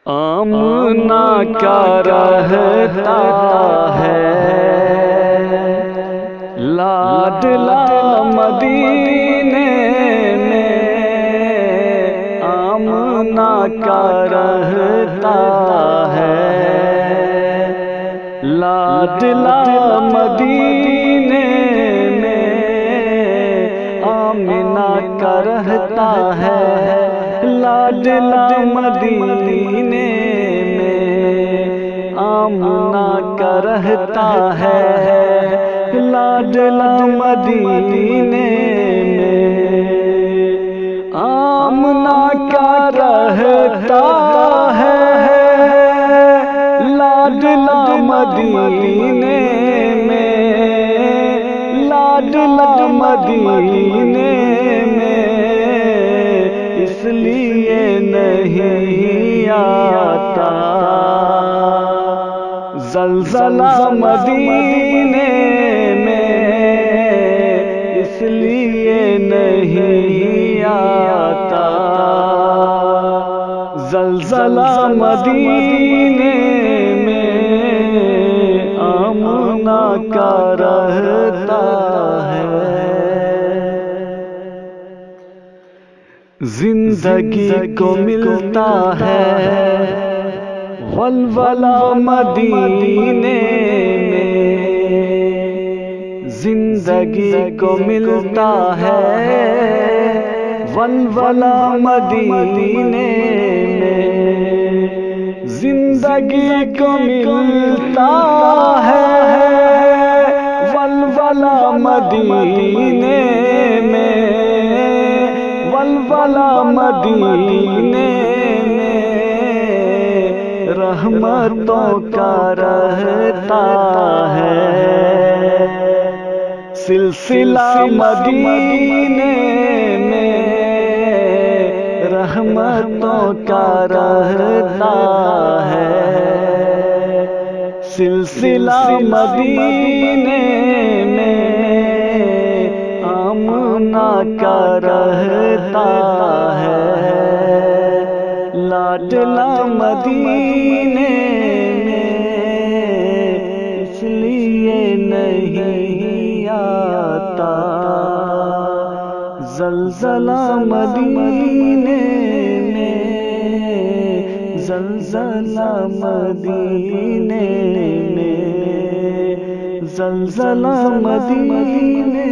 آمنہ کا رہتا ہے لاڈلا مدینے میں، آمنہ کا رہتا ہے لاڈلا مدینے میں، آمنہ کا رہتا ہے لاڈلا مدینے میں، آمنہ کا رہتا ہے لاڈلا مدینے میں، آمنہ کا رہتا ہے لاڈلا مدینے میں، لاڈلا مدینے میں، اس لیے نہیں آتا زلزلہ مدینے میں، اس لیے نہیں آتا زلزلہ مدینے میں، آمنہ کا رہتا ہے۔ زندگی کو ملتا ہے ولولہ مدینے میں، زندگی کو ملتا ہے ولولہ مدینے میں، زندگی کو ملتا ہے ولولہ مدینے میں، ولولہ مدینے میں، رحمتوں کا رہتا ہے سلسلہ مدینے میں، رحمتوں کا رہتا ہے سلسلہ مدینے میں، آمنہ کا رہتا ہے لاڈلا مدینے میں، اس لیے نہیں آتا زلزلہ مدینے میں، زلزلہ مدینے میں، زلزلہ مدینے